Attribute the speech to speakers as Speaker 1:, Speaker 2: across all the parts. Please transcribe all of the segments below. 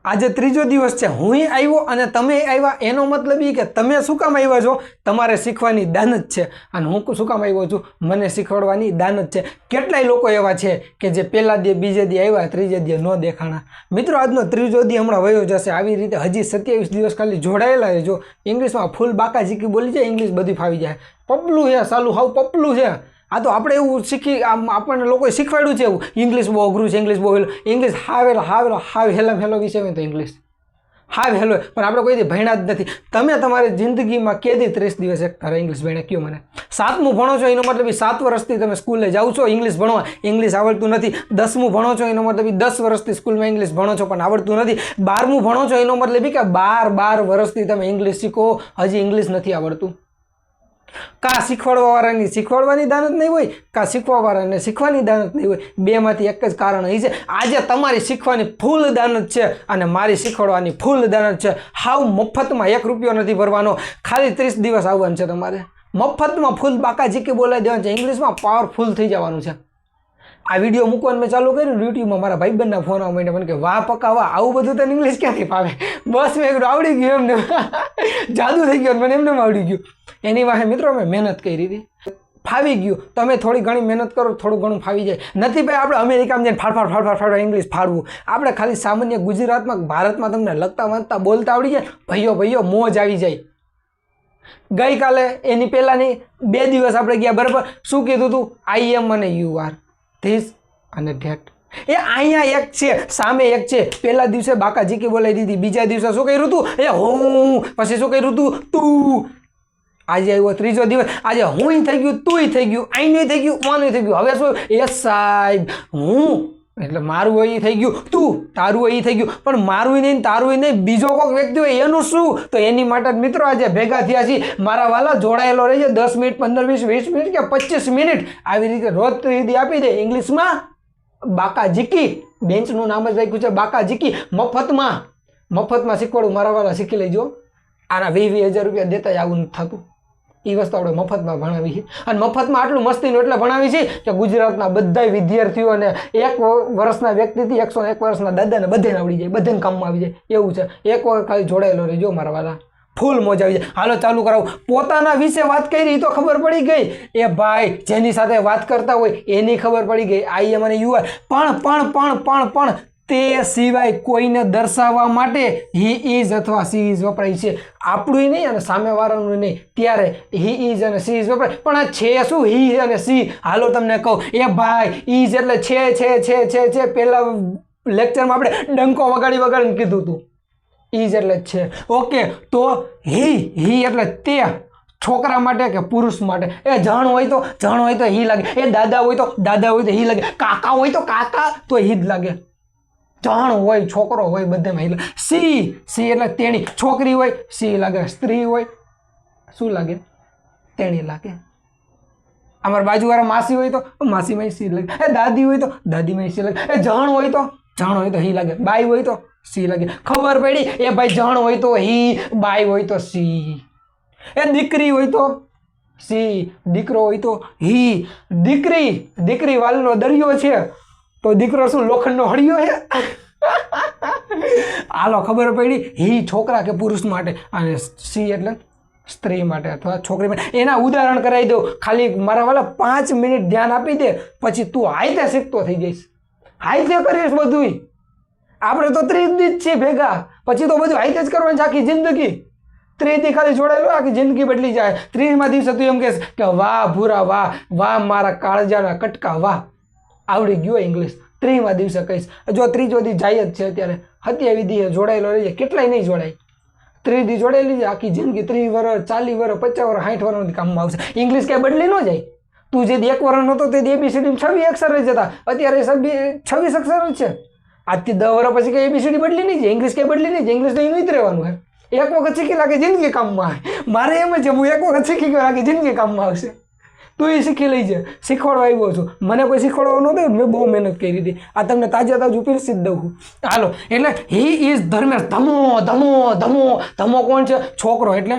Speaker 1: આજે ત્રીજો દિવસ છે, હું આવ્યો અને તમે આવ્યા, એનો મતલબ એ કે તમે શું કામ આવ્યા છો? તમારે શીખવાની દાનત છે અને હું શું કામ આવ્યો છું? મને શીખવાડવાની દાનત છે. કેટલાય લોકો એવા છે કે જે પહેલા દી બીજે દી આવ્યા, ત્રીજે દી ન દેખાણા. મિત્રો, આજનો ત્રીજો દી હમણાં વયો જશે. આવી રીતે હજી 27 દિવસ ખાલી જોડાયેલા છે. જો ઇંગ્લિશમાં ફૂલ બાકા ઝીકી બોલી જાય, ઇંગ્લિશ બધી ફાવી જાય. પપલું છે, સાલું હાવ પપલું છે. આ તો આપણે એવું શીખી, આપણને લોકોએ શીખવાડ્યું છે એવું. ઇંગ્લિશ બહુ અઘરું છે, ઇંગ્લિશ બહુ હેલો, ઇંગ્લિશ હાવ હેલો વિશે હોય તો ઇંગ્લિશ હાવ હેલો, પણ આપણે કોઈ દી ભણ્યા જ નથી. તમે તમારી જિંદગીમાં કેદી 30 દિવસ એક તારે ઇંગ્લિશ ભણ્યા કયો મને? 7મું ભણો છો એનો મતલબ 7 વર્ષથી તમે સ્કૂલે જાઓ છો ઇંગ્લિશ ભણવા, ઇંગ્લિશ આવડતું નથી. 10મું ભણો છો એનો મતલબ 10 વર્ષથી સ્કૂલમાં ઇંગ્લિશ ભણો છો પણ આવડતું નથી. 12મું ભણો છો એનો મતલબ કે 12 વર્ષથી તમે ઇંગ્લિશ શીખો, હજી ઇંગ્લિશ નથી આવડતું. કા શીખવાડવાવાળાની શીખવાડવાની દાનત નહીં હોય, કા શીખવાવાળાને શીખવાની દાનત નહીં હોય. બેમાંથી એક જ કારણ એ છે, આજે તમારી શીખવાની ફૂલ દાનત છે અને મારી શીખવાડવાની ફૂલ દાનત છે. હાવ મફતમાં 1 રૂપિયો નથી ભરવાનો, ખાલી 30 દિવસ આવવાનું છે તમારે. મફતમાં ફૂલ બાકા ઝીકી બોલાવી દેવાનું છે, ઇંગ્લિશમાં પાવરફુલ થઈ જવાનું છે. આ વિડીયો મૂકવાનું મેં ચાલુ કર્યું યુટ્યુબમાં, મારા ભાઈબંધના ફોન આવવા માંડ્યા, મને કે વાહ પક્કા વાહ, આવું બધું તને ઇંગ્લિશ ક્યાંથી ફાવે? બસ મેં એકડું આવડી ગયું, એમને જાદુ થઈ ગયો, મને એમને આવડી ગયું. એની વાહે મિત્રો મેં મહેનત કરી હતી, ફાવી ગયું. તમે થોડી ઘણી મહેનત કરો, થોડું ઘણું ફાવી જાય. નથી ભાઈ આપણે અમેરિકામાં જઈને ફાડ ઇંગ્લિશ ફાડવું. આપણે ખાલી સામાન્ય ગુજરાતમાં, ભારતમાં તમને લખતા વાંચતા બોલતા આવડી જાય, ભાઈઓ મોજ આવી જાય. ગઈકાલે એની પહેલાંની 2 દિવસ આપણે ગયા, બરાબર? શું કીધું હતું? આઈ એમ અને યુ આર, ધીસ અને ધેટ. એ અહીંયા એક છે, સામે એક છે. પહેલા દિવસે બાકા ઝીકી બોલાવી દીધી, બીજા દિવસે શું કર્યું હતું? એ હું, પછી શું કર્યું હતું? તું. આજે આવ્યો ત્રીજો દિવસ, આજે હું થઈ ગયું, તુંય થઈ ગયું, આઈનું થઈ ગયું, માનું થઈ ગયું. હવે શું? એ સાહેબ હું એટલે મારું હોય એ થઈ ગયું, તું તારું હોય એ થઈ ગયું, પણ મારું નહીં તારું નહીં બીજો કોઈક વ્યક્તિ હોય એનું શું? તો એની માટે મિત્રો આજે ભેગા થયા છીએ. મારા વાલા જોડાયેલો રહેજે. 10 મિનિટ, 15 મિનિટ, 20 મિનિટ કે 25 મિનિટ આવી રીતે રોજ ત્રીજી આપી દે. ઇંગ્લિશમાં બાકા ઝીકી, બેન્ચનું નામ જ રાખ્યું છે બાકા ઝીકી. મફતમાં શીખવાડું મારા વાલા, શીખી લેજો. આના 20,000 રૂપિયા દેતા જ આવું નથી થતું. એ વસ્તુ આપણે મફતમાં ભણાવી છે અને મફતમાં આટલું મસ્તીનું એટલે ભણાવી છે કે ગુજરાતના બધા વિદ્યાર્થીઓને 1 વર્ષના વ્યક્તિથી 101 વર્ષના દાદાને બધાને આવડી જાય, બધાને કામમાં આવી જાય એવું છે. એક વાર ખાલી જોડાયેલો રહેજો મારા વાલા, ફૂલ મોજ આવી જાય. હાલો ચાલુ કરાવું. પોતાના વિશે વાત કરી તો ખબર પડી ગઈ. એ ભાઈ જેની સાથે વાત કરતા હોય એની ખબર પડી ગઈ. આઈ એમ અને યુ આર. પણ તે સિવાય કોઈને દર્શાવવા માટે હી ઇઝ અથવા સી ઇઝ વપરાય છે. આપણું નહીં અને સામેવાળાનું નહીં, ત્યારે હી ઇઝ અને સી ઇઝ વપરાય. પણ આ છે શું? હી અને સી. હાલો તમને કહું. એ ભાઈ ઇઝ એટલે છે. પહેલા લેક્ચરમાં આપણે ડંકો વગાડીને કીધું હતું. ઇઝ એટલે છે. ઓકે, તો હી એટલે તે છોકરા માટે કે પુરુષ માટે. એ જણ હોય તો હી લાગે. એ દાદા હોય તો હી લાગે. કાકા હોય તો કાકા તો હી જ લાગે. જણ હોય, છોકરો હોય, બધામાં હી લાગે. સી એટલે તેણી. છોકરી હોય સી લાગે, સ્ત્રી હોય શું લાગે? તેણી લાગે. અમારા બાજુવાળા માસી હોય તો માસીમાં સી લાગે. એ દાદી હોય તો દાદીમાં સી લાગે. એ જણ હોય તો હી લાગે. બાઈ હોય તો સી લાગે. ખબર પડી? એ ભાઈ જણ હોય તો હી, બાઈ હોય તો સી. એ દીકરી હોય તો સી, દીકરો હોય તો હી. દીકરી વાલનો દરિયો છે તો દીકરો શું લોખંડનો હળિયો છે? હાલો ખબર પડી. હી છોકરા કે પુરુષ માટે અને સી એટલે સ્ત્રી માટે અથવા છોકરી માટે. એના ઉદાહરણ કરાવી દઉં. ખાલી મારા વાલા 5 મિનિટ ધ્યાન આપી દે, પછી તું હાઈતે શીખતો થઈ જઈશ. હાઈતે કરીશ બધું. આપણે તો 30 દી જ છીએ ભેગા, પછી તો બધું હાઈતે જ કરવાનું છે આખી જિંદગી. 30 દી ખાલી જોડાયેલો આખી જિંદગી બદલી જાય. 30મા દિવસે તું એમ કહેશ કે વાહ ભૂરા વાહ, વાહ મારા કાળજાના કટકા વાહ, આવડી ગયો ઇંગ્લિશ. 30મા દિવસે કહીશ. જો ત્રીજો દી જાય જ છે અત્યારે. 27 દી જોડાયેલો રહીએ, કેટલાય નહીં જોડાય. 30 દી જોડાયેલી છે આખી જિંદગી. 30 વર્ષ, 40 વર્ષ, 50 વર્ષ, 60 વર્ષ કામમાં આવશે. ઇંગ્લિશ ક્યાંય બદલી ન જાય. તું જે 1 વર્ષ નહોતો તે ABCD 26 અક્ષર જ હતા, અત્યારે 26 અક્ષર જ છે. આજથી 10 વર્ષ પછી કઈ ABCD બદલી નહીં જાય. ઇંગ્લિશ ક્યાંય બદલી નહીં જાય. ઇંગ્લિશ તો એનું જ રહેવાનું છે. એક વખત શીખી લાગે જિંદગી કામમાં આવે. મારે એમ જ છે, હું એક વખત શીખી ગયો આખી જિંદગી કામમાં આવશે. તું એ શીખી લઈ છે. શીખવાડવા આવ્યો છું. મને કોઈ શીખવાડવા નહોતું, મેં બહુ મહેનત કરી હતી. આ તમને તાજું પીરસી જ દઉં છું. હાલો, એટલે હી ઇઝ ધર્મેશ. ધમો કોણ છે? છોકરો એટલે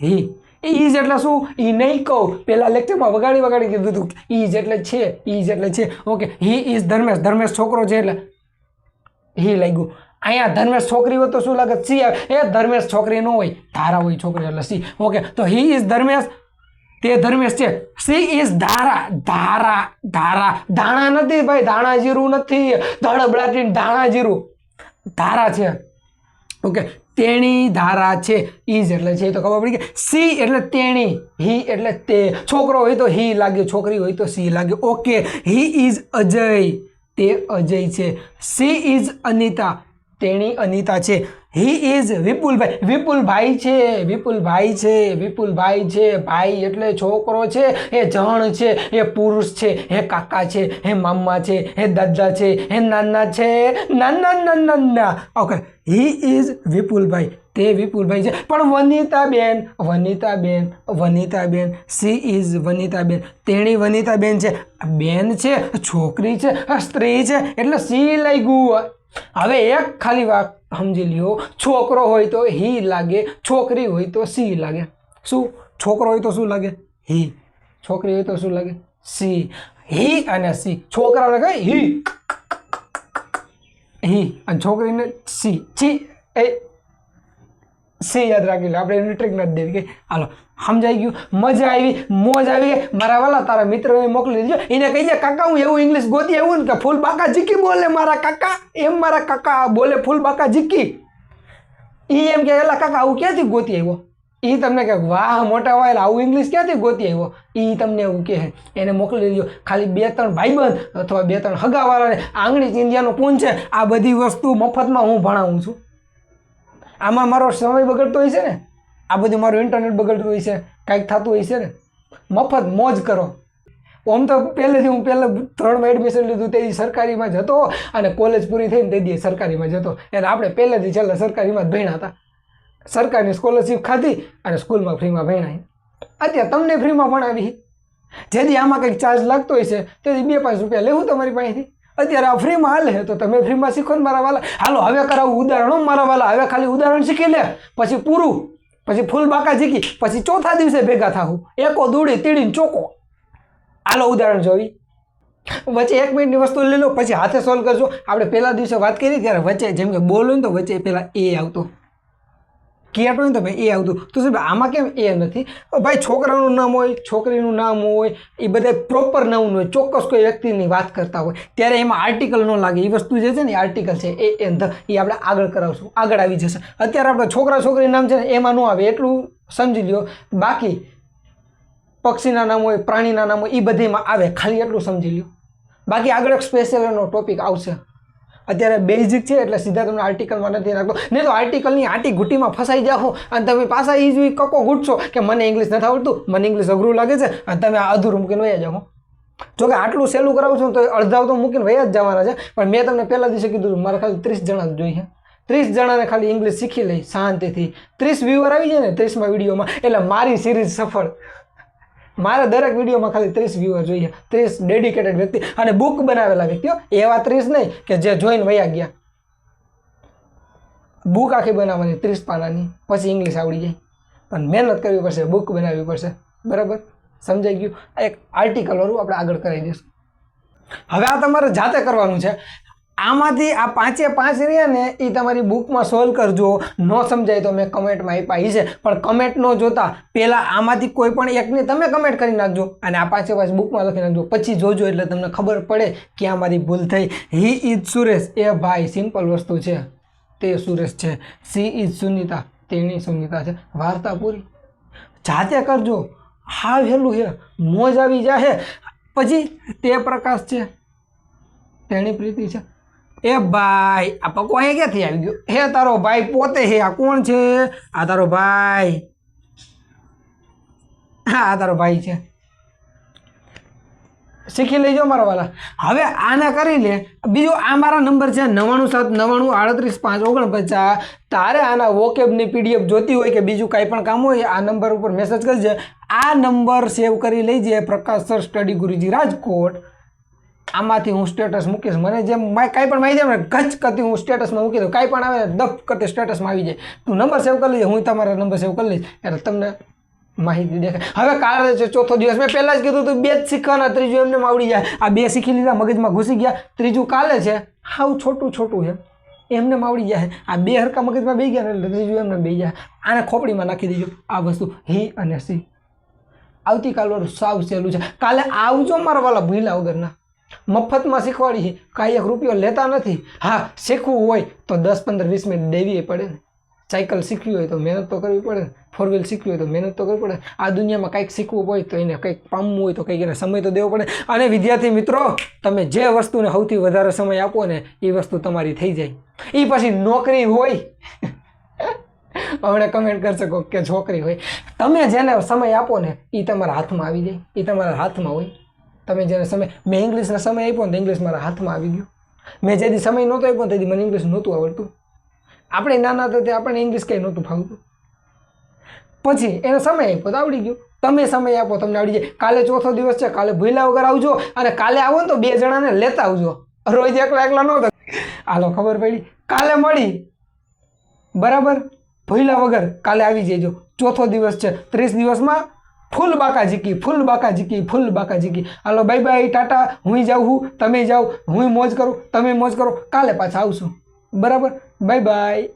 Speaker 1: હી. ઇઝ એટલે શું? ઈ નહીં કહું. પહેલા લેક્ચરમાં વગાડી કીધું હતું. ઇઝ એટલે છે. Okay, he is Dharmesh. છોકરો છે એટલે હી લાગ્યું. અહીંયા ધર્મેશ છોકરી હોય તો શું લાગે? સી આવે. એ ધર્મેશ છોકરી ન હોય, ધારા હોય છોકરી એટલે સી. ઓકે, તો હી ઇઝ ધર્મેશ, તે ધર્મેશ છે. સી ઇઝ ધારા. ધારા ધારા ધાણા નથી ભાઈ, ધાણા જીરું નથી, ધડબડાટી ધાણા જીરું, ધારા છે. ઓકે, તેણી ધારા છે. ઇઝ એટલે છે તો ખબર પડી કે સી એટલે તેણી, હી એટલે તે. છોકરો હોય તો હી લાગે, છોકરી હોય તો સી લાગે. ઓકે, હી ઇઝ અજય, તે અજય છે. સી ઇઝ અનિતા, તેણી અનિતા છે. હી ઇઝ વિપુલભાઈ, વિપુલભાઈ છે, વિપુલભાઈ છે, વિપુલભાઈ છે. ભાઈ એટલે છોકરો છે, એ જણ છે, એ પુરુષ છે, એ કાકા છે, એ મામા છે, એ દાદા છે, એ નાના છે, નાના. ઓકે, હી ઇઝ વિપુલભાઈ, તે વિપુલભાઈ છે. પણ વનિતાબેન, વનિતાબેન, વનિતાબેન. સી ઇઝ વનિતાબેન, તેણી વનિતાબેન છે. બેન છે, છોકરી છે, સ્ત્રી છે, એટલે સી લાગ્યું. હવે એક ખાલી વાત સમજી લ્યો, છોકરો હોય તો હી લાગે, છોકરી હોય તો સી લાગે. શું? છોકરો હોય તો શું લાગે? હી. છોકરી હોય તો શું લાગે? સી. હી અને સી. છોકરાઓને કઈ હી, હી, અને છોકરીને સી. સી એ સી યાદ રાખી લો, આપણે એની ટ્રીક નથી દેવી. કે હાલો સમજાઈ ગયું, મજા આવી, મોજ આવી. મારા વાલા તારા મિત્રોને મોકલી દેજો, એને કહી દે કાકા હું એવું ઇંગ્લિશ ગોતી આવ્યું ને કે ફૂલ બાકા જીકી બોલે મારા કાકા, એમ મારા કાકા બોલે ફૂલ બાકા જીકી. એ એમ કે એલા કાકા આવું ક્યાંથી ગોતી આવ્યો? એ તમને કહે વાહ મોટા વાયલ આવું ઇંગ્લિશ ક્યાંથી ગોતી આવ્યો? એ તમને એવું કહે, એને મોકલી દેજો. ખાલી 2-3 ભાઈબંધ અથવા 2-3 હગાવાળાને આંગળી ચિંધ્યાનો પૂન છે, આ બધી વસ્તુ મફતમાં હું ભણાવું છું. આમાં મારો સમય બગડતો હોય છે ને, આ બધું મારું ઇન્ટરનેટ બગડતું હોય છે, કાંઈક થતું હોય છે ને. મફત મોજ કરો. આમ તો પહેલેથી હું પહેલાં 3માં એડમિશન લીધું તે સરકારીમાં જતો, અને કોલેજ પૂરી થઈને તે દી સરકારીમાં જતો. એટલે આપણે પહેલેથી છેલ્લા સરકારીમાં જ ભણ્યા હતા. સરકારની સ્કોલરશીપ ખાધી અને સ્કૂલમાં ફ્રીમાં ભણાય. અત્યારે તમને ફ્રીમાં ભણાવી. જેથી આમાં કંઈક ચાર્જ લાગતો હોય છે તેથી 2-5 રૂપિયા લેવું તમારી પાસેથી. અત્યારે આ ફ્રીમાં હાલે તો તમે ફ્રીમાં શીખો ને મારા વાલા. હાલો હવે કરાવું ઉદાહરણો મારા વાલા. હવે ખાલી ઉદાહરણ શીખી લે, પછી પૂરું, પછી ફૂલ બાકા જીકી, પછી ચોથા દિવસે ભેગા થાવું. એકો દૂડી તીડીને ચોકો. હાલો ઉદાહરણ જોઈ. વચ્ચે 1 મિનિટની વસ્તુ લઈ લો, પછી હાથે સોલ્વ કરજો. આપણે પહેલા દિવસે વાત કરી ત્યારે વચ્ચે જેમ કે બોલો ને તો વચ્ચે પહેલાં એ આવતો, કેટ હોય ને તો ભાઈ એ આવતું. તો સાહેબ આમાં કેમ એ નથી? ભાઈ છોકરાનું નામ હોય, છોકરીનું નામ હોય, એ બધા પ્રોપર નાઉન હોય, ચોક્કસ કોઈ વ્યક્તિની વાત કરતા હોય ત્યારે એમાં આર્ટિકલ ન લાગે. એ વસ્તુ જે છે ને એ આર્ટિકલ છે, એ આપણે આગળ કરાવશું, આગળ આવી જશે. અત્યારે આપણે છોકરા છોકરી નામ છે ને એમાં ન આવે એટલું સમજી લ્યો. બાકી પક્ષીના નામ હોય, પ્રાણીના નામ હોય, એ બધીમાં આવે, ખાલી એટલું સમજી લ્યો. બાકી આગળ એક સ્પેશિયલ એનો ટોપિક આવશે. અત્યારે બેઝિક છે એટલે સીધા તમને આર્ટિકલમાં નથી નાખતો. નહીં તો આર્ટિકલની આંટી ઘૂંટીમાં ફસાઈ જાઓ અને તમે પાછા એ જ કકો ઘૂંટશો કે મને ઇંગ્લિશ નથી આવડતું, મને ઇંગ્લિશ અઘરું લાગે છે, અને તમે આ અધૂરું મૂકીને વયા જાઓ. જોકે આટલું સહેલું કરાવું છું તો અડધા તો મૂકીને વયા જ જવાના છે. પણ મેં તમને પહેલા દિવસે કીધું મારે ખાલી 30 જણા જ જોઈએ. 30 જણાને ખાલી ઇંગ્લિશ શીખી લઈ શાંતિથી. 30 વ્યૂઅર આવી જાય ને 30માં વિડીયોમાં એટલે મારી સિરીઝ સફળ. મારે દરેક વિડીયોમાં ખાલી 30 વ્યૂઅર જોઈએ, 30 ડેડિકેટેડ વ્યક્તિ અને બુક બનાવેલા વ્યક્તિઓ. એવા 30 નહીં કે જે જોઈને વયા ગયા. બુક આખી બનાવવાની 30 પાનાની, પછી ઇંગ્લિશ આવડી જાય. પણ મહેનત કરવી પડશે, બુક બનાવવી પડશે. બરાબર સમજાઈ ગયું? એક આર્ટિકલ વાળું આપણે આગળ કરાવી દઈશું. હવે આ તમારે જાતે કરવાનું છે. આમાંથી આ 5 રહ્યા ને એ તમારી બુકમાં સોલ્વ કરજો. ન સમજાય તો મેં કમેન્ટમાં આપ્યા છે, પણ કમેન્ટ ન જોતા પહેલાં આમાંથી કોઈ પણ એકને તમે કમેન્ટ કરી નાખજો અને આ 5 બુકમાં લખી નાખજો. પછી જોજો એટલે તમને ખબર પડે કે આ મારી ભૂલ થઈ. હી ઇઝ સુરેશ, એ ભાઈ સિમ્પલ વસ્તુ છે, તે સુરેશ છે. સી ઇઝ સુનિતા, તેની સુનિતા છે. વાર્તા પૂરી. જાતે કરજો, હા વહેલું છે, મોજ આવી જાય. પછી તે પ્રકાશ છે, તેની પ્રીતિ છે. એ ભાઈ આ પકો અહીંયા ક્યાંથી આવી ગયો? હે તારો ભાઈ પોતે હે. આ કોણ છે? આ તારો ભાઈ. હા આ તારો ભાઈ છે. શીખી લેજો મારા વાલા. હવે આના કરી લે. બીજું આ મારા નંબર છે 97 તારે આના વોકેબની પીડીએફ જોતી હોય કે બીજું કાંઈ પણ કામ હોય આ નંબર ઉપર મેસેજ કરજે. આ નંબર સેવ કરી લેજે, પ્રકાશ સર સ્ટડી ગુરુજી રાજકોટ. આમાંથી હું સ્ટેટસ મૂકીશ. મને જેમ કાંઈ પણ માહિતી આવે ને ગચ કરતી હું સ્ટેટસમાં મૂકી દઉં. કાંઈ પણ આવે ને દફ કરતી સ્ટેટસમાં આવી જાય. તું નંબર સેવ કરી લેજે, હું તમારા નંબર સેવ કરી લઈશ એટલે તમને માહિતી દેખાય. હવે કાલે છે ચોથો દિવસ. મેં પહેલાં જ કીધું તું 2 જ શીખવાના, ત્રીજું એમને આવડી જાય. આ 2 શીખી લીધા, મગજમાં ઘૂસી ગયા. ત્રીજું કાલે છે. હાવ છોટું છે, એમને આવડી જાય. આ બે હરકા મગજમાં બેસી ગયા ને એટલે ત્રીજું એમને બેસી જાય. આને ખોપડીમાં નાખી દેજો આ વસ્તુ હી અને સી. આવતીકાલવાળું સાવ સહેલું છે. કાલે આવજો મારા વાલા ભૂલા વગરના. મફતમાં શીખવાડી કાંઈ 1 રૂપિયો લેતા નથી. હા, શીખવું હોય તો 10, 15, 20 મિનિટ દેવી પડે ને. સાયકલ શીખવી હોય તો મહેનત તો કરવી પડે ને. 4 વ્હીલ શીખવી હોય તો મહેનત તો કરવી પડે. આ દુનિયામાં કંઈક શીખવું હોય તો એને કંઈક પામવું હોય તો કંઈક એને સમય તો દેવો પડે. અને વિદ્યાર્થી મિત્રો, તમે જે વસ્તુને સૌથી વધારે સમય આપો ને એ વસ્તુ તમારી થઈ જાય. એ પછી નોકરી હોય હમણાં કમેન્ટ કરશે કે છોકરી હોય, તમે જેને સમય આપો ને એ તમારા હાથમાં આવી જાય. એ તમારા હાથમાં હોય. તમે જેને સમય, મેં ઇંગ્લિશનો સમય આપ્યો ને તો ઇંગ્લિશ મારા હાથમાં આવી ગયો. મેં જેથી સમય નહોતો આપ્યો તેથી મને ઇંગ્લિશ નહોતું આવડતું. આપણે નાના હતા ત્યારે આપણને ઇંગ્લિશ કંઈ નહોતું ફાવતું. પછી એને સમય આપ્યો તો આવડી ગયું. તમે સમય આપો તમને આવડી જાય. કાલે ચોથો દિવસ છે, કાલે ભૂલા વગર આવજો. અને કાલે આવો ને તો 2 જણાને લેતા આવજો. રોજ એકલા ન હતો. હાલો, ખબર પડી. કાલે મળી, બરાબર, ભૂલા વગર કાલે આવી જજો. ચોથો દિવસ છે, 30 દિવસમાં ફૂલ બાકા ઝીકી, ફૂલ બાકા ઝીકી, ફૂલ બાકા ઝીકી. હાલો, બાય બાય, ટાટા. હું જાઉં છું, તમે જાઓ. હું મોજ કરું, તમે મોજ કરો. કાલે પાછા આવશું, બરાબર. Bye bye.